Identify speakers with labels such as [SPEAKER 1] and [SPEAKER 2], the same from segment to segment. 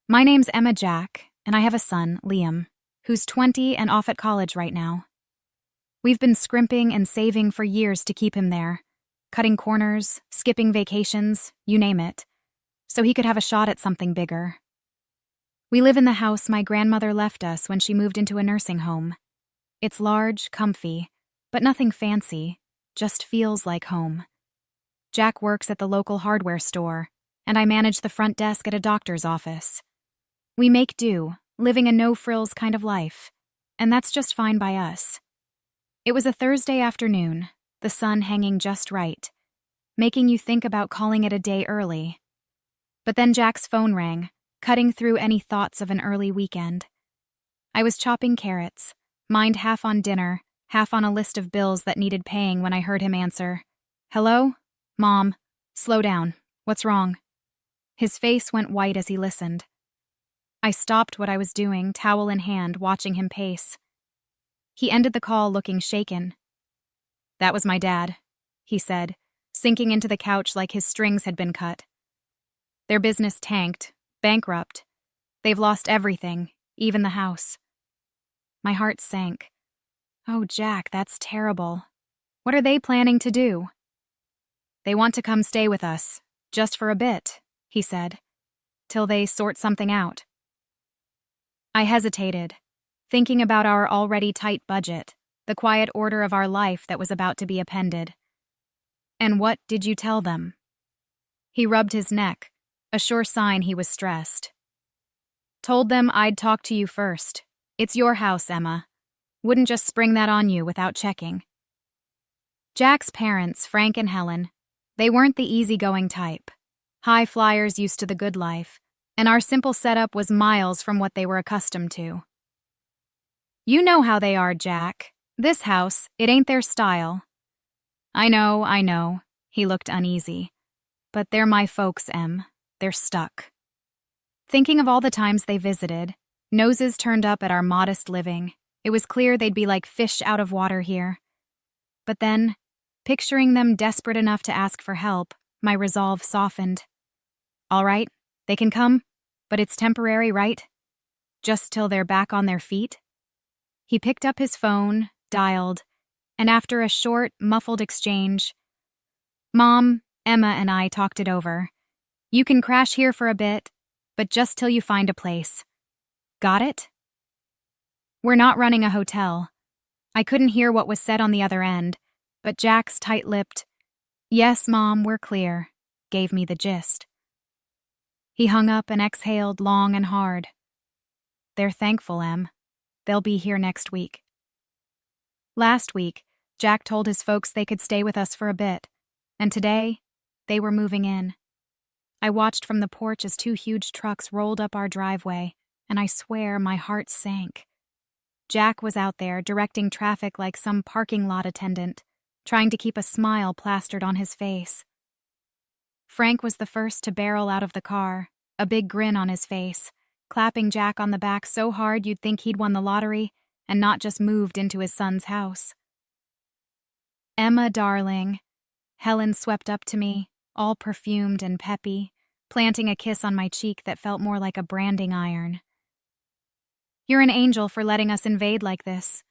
[SPEAKER 1] My name's Emma Jack, and I have a son, Liam, who's 20 and off at college right now. We've been scrimping and saving for years to keep him there, cutting corners, skipping vacations, you name it, so he could have a shot at something bigger. We live in the house my grandmother left us when she moved into a nursing home. It's large, comfy, but nothing fancy, just feels like home. Jack works at the local hardware store, and I manage the front desk at a doctor's office. We make do, living a no-frills kind of life, and that's just fine by us. It was a Thursday afternoon, the sun hanging just right, making you think about calling it a day early. But then Jack's phone rang, cutting through any thoughts of an early weekend. I was chopping carrots, mind half on dinner, half on a list of bills that needed paying when I heard him answer. "Hello? Mom, slow down. What's wrong?" His face went white as he listened. I stopped what I was doing, towel in hand, watching him pace. He ended the call looking shaken. "That was my dad," he said, sinking into the couch like his strings had been cut. "Their business tanked, bankrupt. They've lost everything, even the house." My heart sank. "Oh, Jack, that's terrible. What are they planning to do?" "They want to come stay with us, just for a bit," he said, "till they sort something out." I hesitated, thinking about our already tight budget, the quiet order of our life that was about to be appended. "And what did you tell them?" He rubbed his neck, a sure sign he was stressed. "Told them I'd talk to you first. It's your house, Emma. Wouldn't just spring that on you without checking." Jack's parents, Frank and Helen, they weren't the easygoing type. High flyers used to the good life, and our simple setup was miles from what they were accustomed to. "You know how they are, Jack. This house, it ain't their style." I know," he looked uneasy. "But they're my folks, Em. They're stuck." Thinking of all the times they visited, noses turned up at our modest living, it was clear they'd be like fish out of water here. But then, picturing them desperate enough to ask for help, my resolve softened. "All right, they can come, but it's temporary, right? Just till they're back on their feet?" He picked up his phone, dialed, and after a short, muffled exchange, "Mom, Emma, and I talked it over. You can crash here for a bit, but just till you find a place. Got it?" We're not running a hotel. I couldn't hear what was said on the other end, but Jack's tight-lipped, "Yes, Mom, we're clear," gave me the gist. He hung up and exhaled long and hard. "They're thankful, Em. They'll be here next week." Last week, Jack told his folks they could stay with us for a bit, and today, they were moving in. I watched from the porch as two huge trucks rolled up our driveway, and I swear my heart sank. Jack was out there directing traffic like some parking lot attendant, trying to keep a smile plastered on his face. Frank was the first to barrel out of the car, a big grin on his face, clapping Jack on the back so hard you'd think he'd won the lottery and not just moved into his son's house. "Emma, darling," Helen swept up to me, all perfumed and peppy, planting a kiss on my cheek that felt more like a branding iron. "You're an angel for letting us invade like this."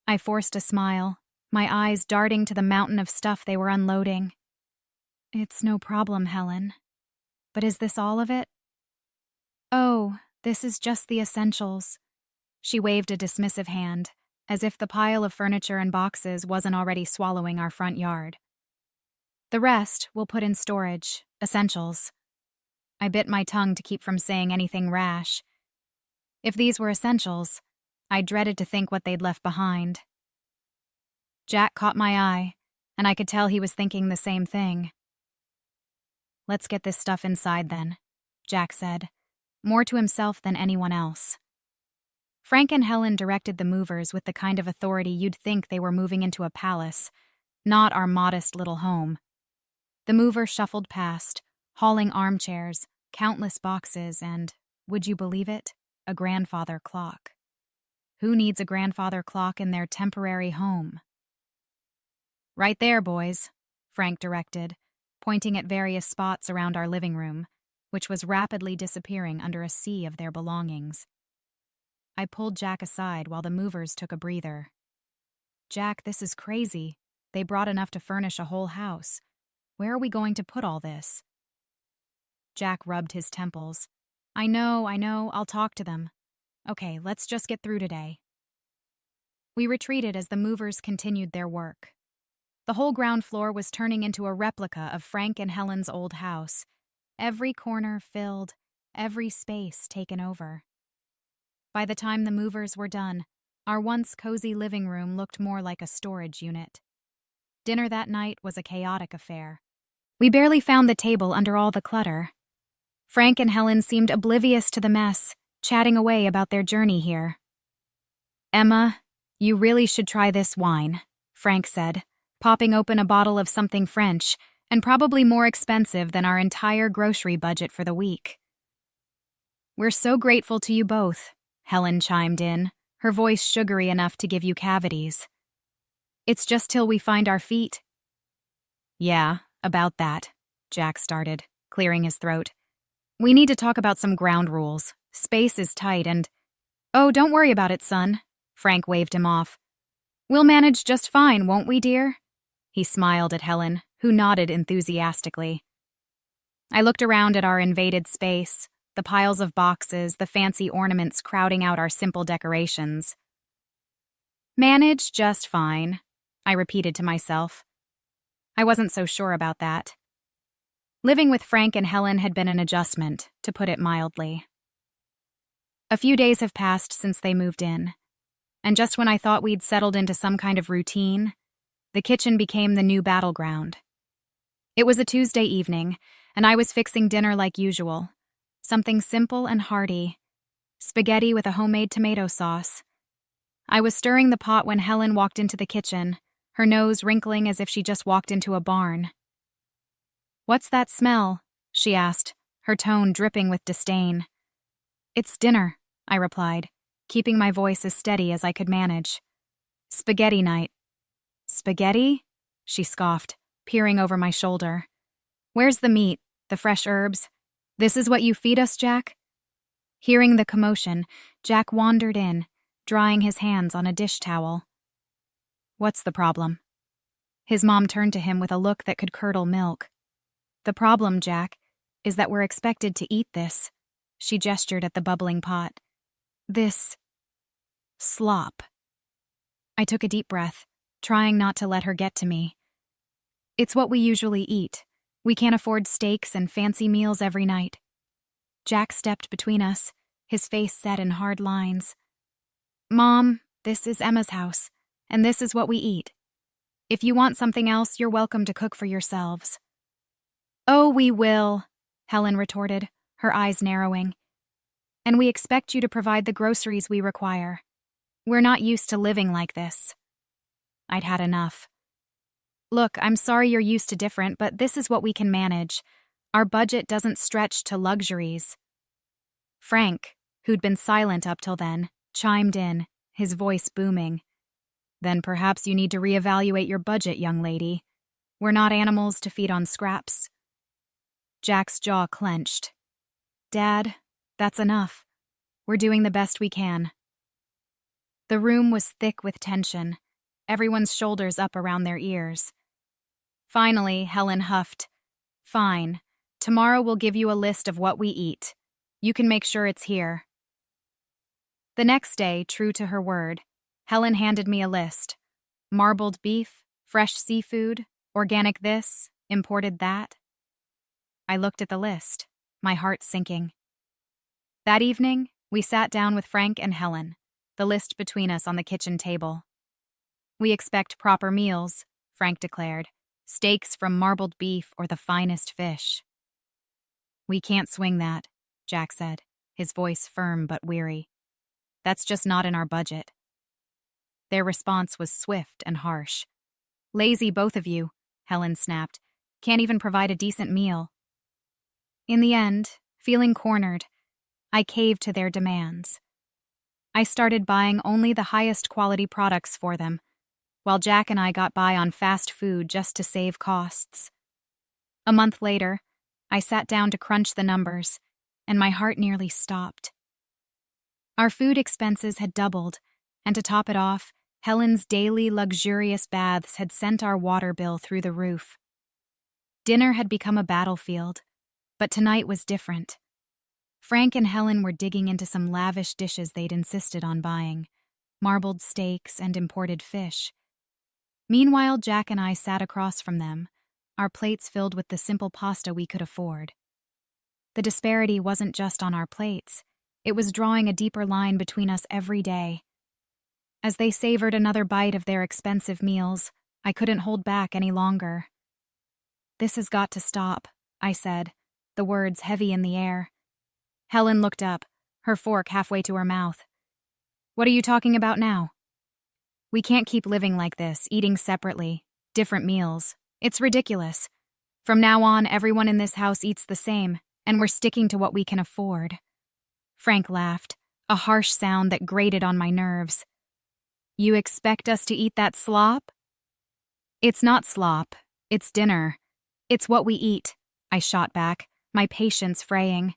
[SPEAKER 1] I forced a smile, my eyes darting to the mountain of stuff they were unloading. "It's no problem, Helen. But is this all of it?" "Oh, this is just the essentials." She waved a dismissive hand, as if the pile of furniture and boxes wasn't already swallowing our front yard. "The rest we'll put in storage, essentials." I bit my tongue to keep from saying anything rash. If these were essentials, I dreaded to think what they'd left behind. Jack caught my eye, and I could tell he was thinking the same thing. "Let's get this stuff inside then," Jack said, more to himself than anyone else. Frank and Helen directed the movers with the kind of authority you'd think they were moving into a palace, not our modest little home. The mover shuffled past, hauling armchairs, countless boxes, and, would you believe it, a grandfather clock. Who needs a grandfather clock in their temporary home? "Right there, boys," Frank directed, pointing at various spots around our living room, which was rapidly disappearing under a sea of their belongings. I pulled Jack aside while the movers took a breather. "Jack, this is crazy. They brought enough to furnish a whole house. Where are we going to put all this?" Jack rubbed his temples. I know, I'll talk to them. Okay, let's just get through today." We retreated as the movers continued their work. The whole ground floor was turning into a replica of Frank and Helen's old house. Every corner filled, every space taken over. By the time the movers were done, our once cozy living room looked more like a storage unit. Dinner that night was a chaotic affair. We barely found the table under all the clutter. Frank and Helen seemed oblivious to the mess, chatting away about their journey here. "Emma, you really should try this wine," Frank said, popping open a bottle of something French and probably more expensive than our entire grocery budget for the week. "We're so grateful to you both," Helen chimed in, her voice sugary enough to give you cavities. "It's just till we find our feet." "Yeah, about that," Jack started, clearing his throat. "We need to talk about some ground rules. Space is tight and—" "Oh, don't worry about it, son," Frank waved him off. "We'll manage just fine, won't we, dear?" He smiled at Helen, who nodded enthusiastically. I looked around at our invaded space, the piles of boxes, the fancy ornaments crowding out our simple decorations. "Manage just fine," I repeated to myself. I wasn't so sure about that. Living with Frank and Helen had been an adjustment, to put it mildly. A few days have passed since they moved in, and just when I thought we'd settled into some kind of routine, the kitchen became the new battleground. It was a Tuesday evening, and I was fixing dinner like usual. Something simple and hearty. Spaghetti with a homemade tomato sauce. I was stirring the pot when Helen walked into the kitchen, her nose wrinkling as if she just walked into a barn. "What's that smell?" she asked, her tone dripping with disdain. "It's dinner," I replied, keeping my voice as steady as I could manage. "Spaghetti night." "Spaghetti?" she scoffed, peering over my shoulder. "Where's the meat, the fresh herbs? This is what you feed us, Jack?" Hearing the commotion, Jack wandered in, drying his hands on a dish towel. "What's the problem?" His mom turned to him with a look that could curdle milk. "The problem, Jack, is that we're expected to eat this." She gestured at the bubbling pot. "This slop." I took a deep breath, trying not to let her get to me. "It's what we usually eat. We can't afford steaks and fancy meals every night." Jack stepped between us, his face set in hard lines. "Mom, this is Emma's house, and this is what we eat. If you want something else, you're welcome to cook for yourselves." "Oh, we will," Helen retorted, her eyes narrowing. "And we expect you to provide the groceries we require. We're not used to living like this." I'd had enough. "Look, I'm sorry you're used to different, but this is what we can manage. Our budget doesn't stretch to luxuries." Frank, who'd been silent up till then, chimed in, his voice booming. "Then perhaps you need to reevaluate your budget, young lady. We're not animals to feed on scraps." Jack's jaw clenched. "Dad, that's enough. We're doing the best we can." The room was thick with tension, everyone's shoulders up around their ears. Finally, Helen huffed. "Fine. Tomorrow we'll give you a list of what we eat. You can make sure it's here." The next day, true to her word, Helen handed me a list. Marbled beef, fresh seafood, organic this, imported that. I looked at the list, my heart sinking. That evening, we sat down with Frank and Helen, the list between us on the kitchen table. "We expect proper meals," Frank declared. "Steaks from marbled beef or the finest fish." "We can't swing that," Jack said, his voice firm but weary. "That's just not in our budget." Their response was swift and harsh. "Lazy, both of you," Helen snapped. "Can't even provide a decent meal." In the end, feeling cornered, I caved to their demands. I started buying only the highest quality products for them, while Jack and I got by on fast food just to save costs. A month later, I sat down to crunch the numbers, and my heart nearly stopped. Our food expenses had doubled, and to top it off, Helen's daily luxurious baths had sent our water bill through the roof. Dinner had become a battlefield, but tonight was different. Frank and Helen were digging into some lavish dishes they'd insisted on buying, marbled steaks and imported fish. Meanwhile, Jack and I sat across from them, our plates filled with the simple pasta we could afford. The disparity wasn't just on our plates, it was drawing a deeper line between us every day. As they savored another bite of their expensive meals, I couldn't hold back any longer. "This has got to stop," I said, the words heavy in the air. Helen looked up, her fork halfway to her mouth. "What are you talking about now?" "We can't keep living like this, eating separately, different meals. It's ridiculous. From now on, everyone in this house eats the same, and we're sticking to what we can afford." Frank laughed, a harsh sound that grated on my nerves. "You expect us to eat that slop?" "It's not slop, it's dinner. It's what we eat," I shot back, my patience fraying.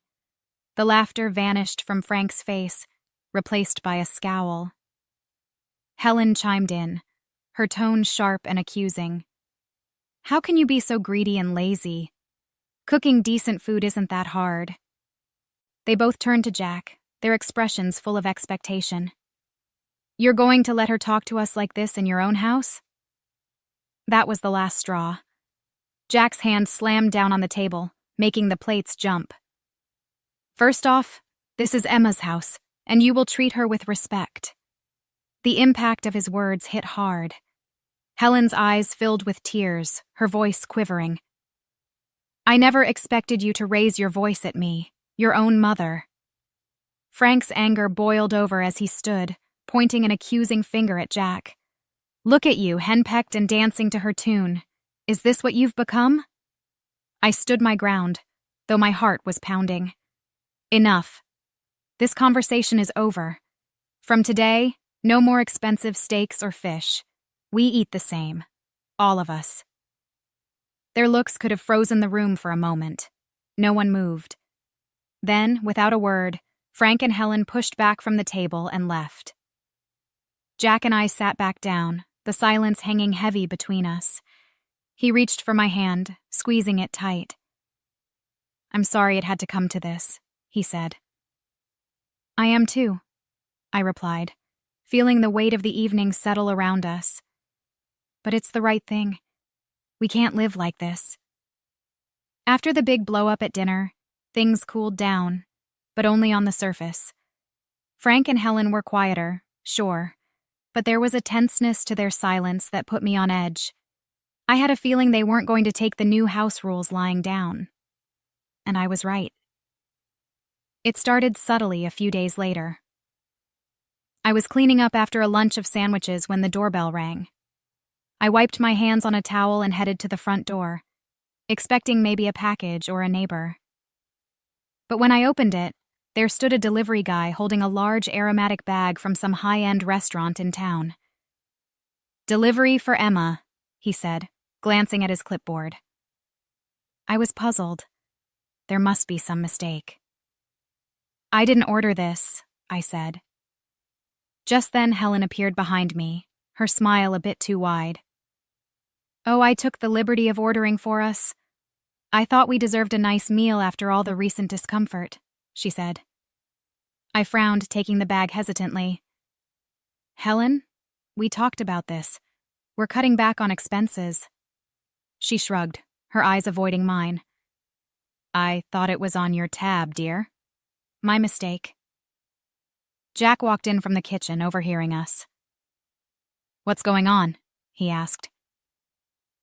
[SPEAKER 1] The laughter vanished from Frank's face, replaced by a scowl. Helen chimed in, her tone sharp and accusing. "How can you be so greedy and lazy? Cooking decent food isn't that hard." They both turned to Jack, their expressions full of expectation. "You're going to let her talk to us like this in your own house?" That was the last straw. Jack's hand slammed down on the table, making the plates jump. "First off, this is Emma's house, and you will treat her with respect." The impact of his words hit hard. Helen's eyes filled with tears, her voice quivering. "I never expected you to raise your voice at me, your own mother." Frank's anger boiled over as he stood, pointing an accusing finger at Jack. "Look at you, henpecked and dancing to her tune. Is this what you've become?" I stood my ground, though my heart was pounding. "Enough. This conversation is over. From today, no more expensive steaks or fish. We eat the same. All of us." Their looks could have frozen the room for a moment. No one moved. Then, without a word, Frank and Helen pushed back from the table and left. Jack and I sat back down, the silence hanging heavy between us. He reached for my hand, squeezing it tight. "I'm sorry it had to come to this," he said. "I am too," I replied, feeling the weight of the evening settle around us. "But it's the right thing. We can't live like this." After the big blow-up at dinner, things cooled down, but only on the surface. Frank and Helen were quieter, sure, but there was a tenseness to their silence that put me on edge. I had a feeling they weren't going to take the new house rules lying down. And I was right. It started subtly a few days later. I was cleaning up after a lunch of sandwiches when the doorbell rang. I wiped my hands on a towel and headed to the front door, expecting maybe a package or a neighbor. But when I opened it, there stood a delivery guy holding a large aromatic bag from some high-end restaurant in town. "Delivery for Emma," he said, glancing at his clipboard. I was puzzled. There must be some mistake. "I didn't order this," I said. Just then Helen appeared behind me, her smile a bit too wide. "Oh, I took the liberty of ordering for us. I thought we deserved a nice meal after all the recent discomfort," she said. I frowned, taking the bag hesitantly. "Helen, we talked about this. We're cutting back on expenses." She shrugged, her eyes avoiding mine. "I thought it was on your tab, dear." "My mistake." Jack walked in from the kitchen, overhearing us. "What's going on?" he asked.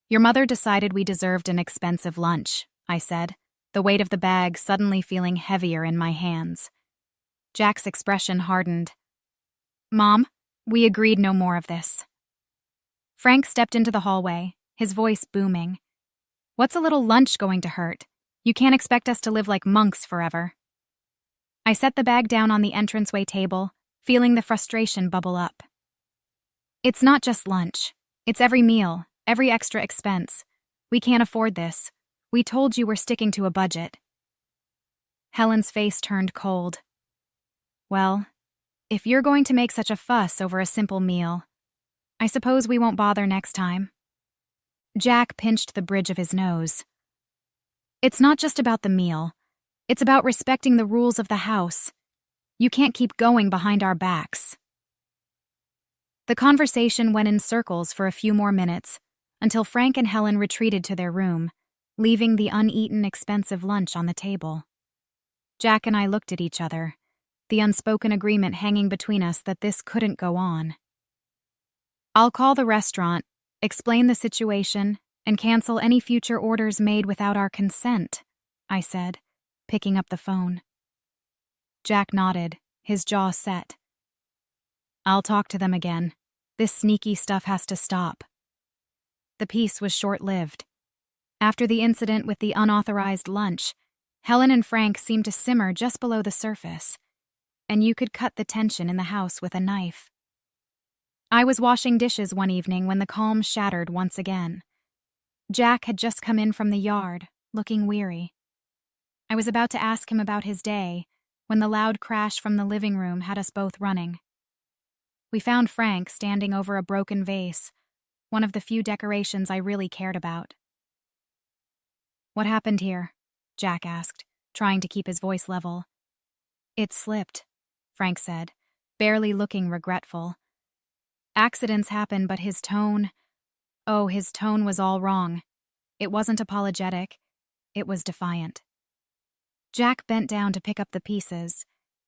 [SPEAKER 1] "Your mother decided we deserved an expensive lunch," I said, the weight of the bag suddenly feeling heavier in my hands. Jack's expression hardened. "Mom, we agreed no more of this." Frank stepped into the hallway, his voice booming. "What's a little lunch going to hurt? You can't expect us to live like monks forever." I set the bag down on the entranceway table, feeling the frustration bubble up. "It's not just lunch. It's every meal, every extra expense. We can't afford this. We told you we're sticking to a budget. Helen's face turned cold. Well, if you're going to make such a fuss over a simple meal, I suppose we won't bother next time. Jack pinched the bridge of his nose. It's not just about the meal. It's about respecting the rules of the house. You can't keep going behind our backs. The conversation went in circles for a few more minutes, until Frank and Helen retreated to their room, leaving the uneaten, expensive lunch on the table. Jack and I looked at each other, the unspoken agreement hanging between us that this couldn't go on. I'll call the restaurant, explain the situation, and cancel any future orders made without our consent, I said, picking up the phone. Jack nodded, his jaw set. I'll talk to them again. This sneaky stuff has to stop. The peace was short-lived. After the incident with the unauthorized lunch, Helen and Frank seemed to simmer just below the surface, and you could cut the tension in the house with a knife. I was washing dishes one evening when the calm shattered once again. Jack had just come in from the yard, looking weary. I was about to ask him about his day when the loud crash from the living room had us both running. We found Frank standing over a broken vase, one of the few decorations I really cared about. What happened here? Jack asked, trying to keep his voice level. It slipped, Frank said, barely looking regretful. Accidents happen, but his tone was all wrong. It wasn't apologetic. It was defiant. Jack bent down to pick up the pieces,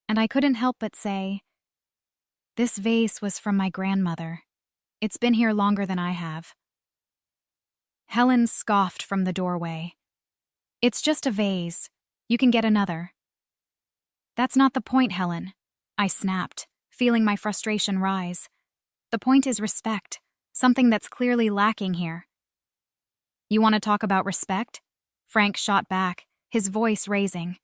[SPEAKER 1] and I couldn't help but say, "This vase was from my grandmother. It's been here longer than I have." Helen scoffed from the doorway. "It's just a vase. You can get another." "That's not the point, Helen," I snapped, feeling my frustration rise. "The point is respect, something that's clearly lacking here." "You want to talk about respect?" Frank shot back, his voice raising.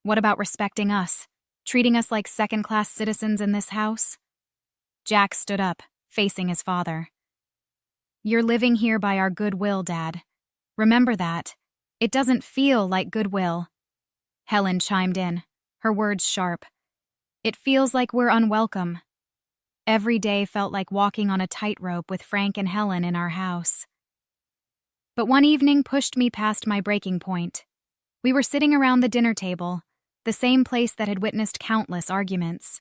[SPEAKER 1] "What about respecting us? Treating us like second-class citizens in this house?" Jack stood up, facing his father. "You're living here by our goodwill, Dad. Remember that. It doesn't feel like goodwill." Helen chimed in, her words sharp. "It feels like we're unwelcome." Every day felt like walking on a tightrope with Frank and Helen in our house. But one evening pushed me past my breaking point. We were sitting around the dinner table, the same place that had witnessed countless arguments.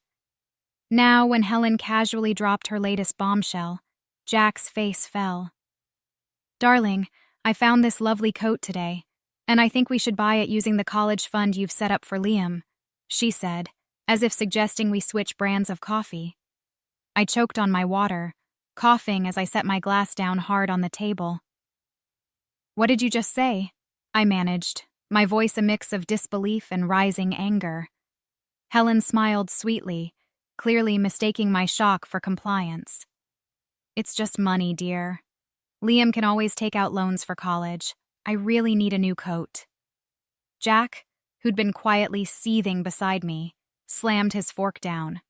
[SPEAKER 1] Now, when Helen casually dropped her latest bombshell, Jack's face fell. "Darling, I found this lovely coat today, and I think we should buy it using the college fund you've set up for Liam," she said, as if suggesting we switch brands of coffee. I choked on my water, coughing as I set my glass down hard on the table. "What did you just say?" I managed, my voice a mix of disbelief and rising anger. Helen smiled sweetly, clearly mistaking my shock for compliance. "It's just money, dear. Liam can always take out loans for college. I really need a new coat." Jack, who'd been quietly seething beside me, slammed his fork down.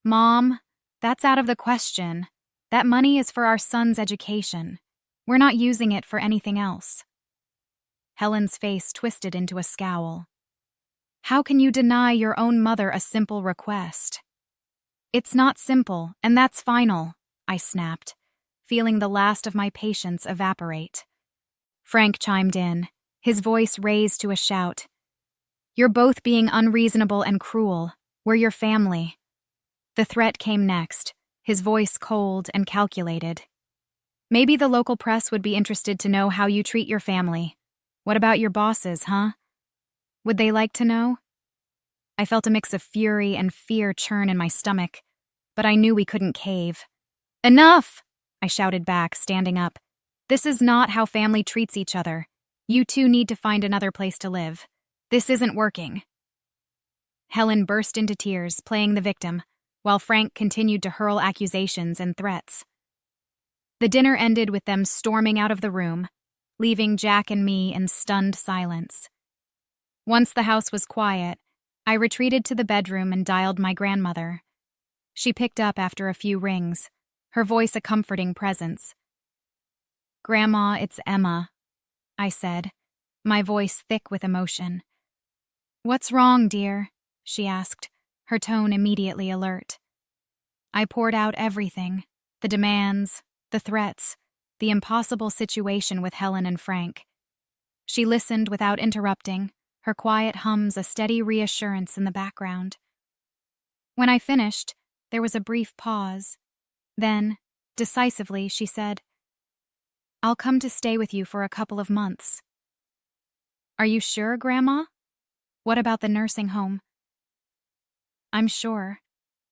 [SPEAKER 1] "Mom, that's out of the question. That money is for our son's education. We're not using it for anything else." Helen's face twisted into a scowl. "How can you deny your own mother a simple request?" "It's not simple, and that's final," I snapped, feeling the last of my patience evaporate. Frank chimed in, his voice raised to a shout. "You're both being unreasonable and cruel. We're your family." The threat came next, his voice cold and calculated. "Maybe the local press would be interested to know how you treat your family. What about your bosses, huh? Would they like to know?" I felt a mix of fury and fear churn in my stomach, but I knew we couldn't cave. "Enough!" I shouted back, standing up. "This is not how family treats each other. You two need to find another place to live. This isn't working." Helen burst into tears, playing the victim, while Frank continued to hurl accusations and threats. The dinner ended with them storming out of the room, leaving Jack and me in stunned silence. Once the house was quiet, I retreated to the bedroom and dialed my grandmother. She picked up after a few rings, her voice a comforting presence. "Grandma, it's Emma," I said, my voice thick with emotion. "What's wrong, dear?" she asked, her tone immediately alert. I poured out everything, the demands, the threats, the impossible situation with Helen and Frank. She listened without interrupting, her quiet hums a steady reassurance in the background. When I finished, there was a brief pause. Then, decisively, she said, "I'll come to stay with you for a couple of months." "Are you sure, Grandma? What about the nursing home?" "I'm sure.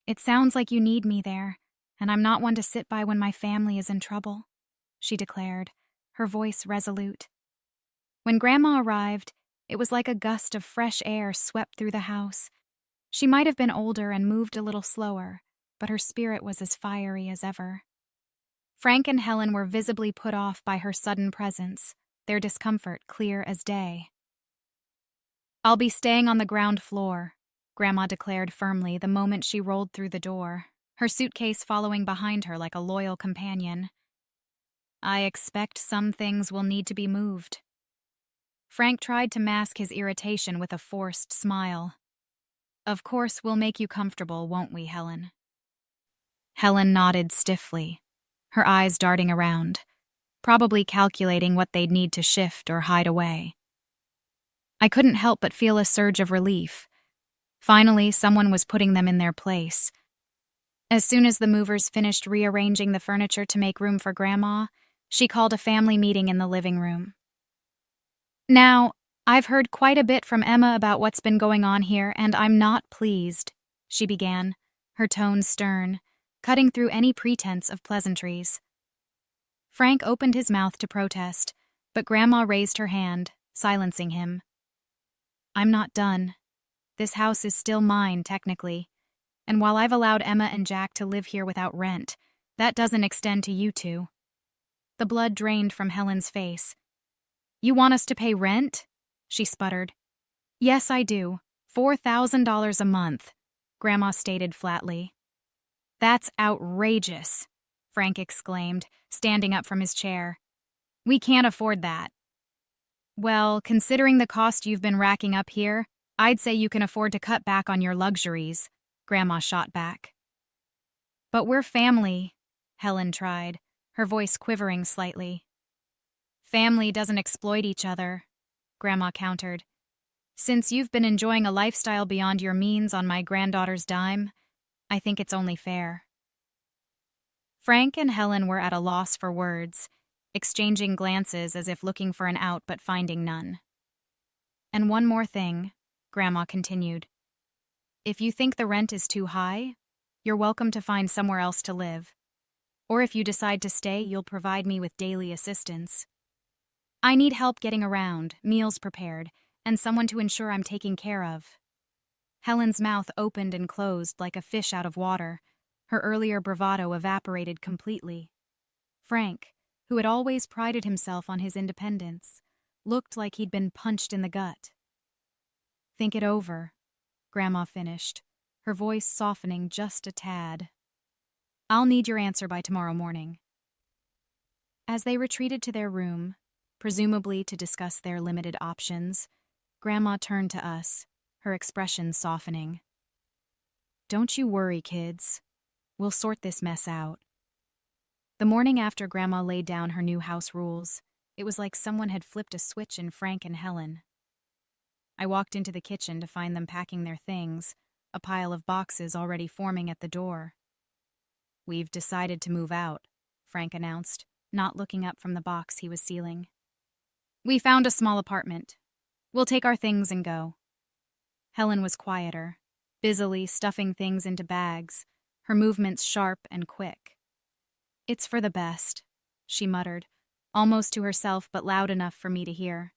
[SPEAKER 1] It sounds like you need me there, and I'm not one to sit by when my family is in trouble," she declared, her voice resolute. When Grandma arrived, it was like a gust of fresh air swept through the house. She might have been older and moved a little slower, but her spirit was as fiery as ever. Frank and Helen were visibly put off by her sudden presence, their discomfort clear as day. "I'll be staying on the ground floor," Grandma declared firmly the moment she rolled through the door, her suitcase following behind her like a loyal companion. "I expect some things will need to be moved." Frank tried to mask his irritation with a forced smile. "Of course we'll make you comfortable, won't we, Helen?" Helen nodded stiffly, her eyes darting around, probably calculating what they'd need to shift or hide away. I couldn't help but feel a surge of relief. Finally, someone was putting them in their place. As soon as the movers finished rearranging the furniture to make room for Grandma, she called a family meeting in the living room. "Now, I've heard quite a bit from Emma about what's been going on here, and I'm not pleased," she began, her tone stern, cutting through any pretense of pleasantries. Frank opened his mouth to protest, but Grandma raised her hand, silencing him. "I'm not done. This house is still mine, technically, and while I've allowed Emma and Jack to live here without rent, that doesn't extend to you two." The blood drained from Helen's face. "You want us to pay rent?" she sputtered. "Yes, I do. $4,000 a month," Grandma stated flatly. "That's outrageous," Frank exclaimed, standing up from his chair. "We can't afford that." "Well, considering the cost you've been racking up here, I'd say you can afford to cut back on your luxuries," Grandma shot back. "But we're family," Helen tried, her voice quivering slightly. "Family doesn't exploit each other," Grandma countered. "Since you've been enjoying a lifestyle beyond your means on my granddaughter's dime, I think it's only fair." Frank and Helen were at a loss for words, exchanging glances as if looking for an out but finding none. "And one more thing," Grandma continued. "If you think the rent is too high, you're welcome to find somewhere else to live. Or if you decide to stay, you'll provide me with daily assistance. I need help getting around, meals prepared, and someone to ensure I'm taken care of." Helen's mouth opened and closed like a fish out of water. Her earlier bravado evaporated completely. Frank, who had always prided himself on his independence, looked like he'd been punched in the gut. "Think it over," Grandma finished, her voice softening just a tad. "I'll need your answer by tomorrow morning." As they retreated to their room, presumably to discuss their limited options, Grandma turned to us, her expression softening. "Don't you worry, kids. We'll sort this mess out." The morning after Grandma laid down her new house rules, it was like someone had flipped a switch in Frank and Helen. I walked into the kitchen to find them packing their things, a pile of boxes already forming at the door. "We've decided to move out," Frank announced, not looking up from the box he was sealing. "We found a small apartment. We'll take our things and go." Helen was quieter, busily stuffing things into bags, her movements sharp and quick. "It's for the best," she muttered, almost to herself but loud enough for me to hear.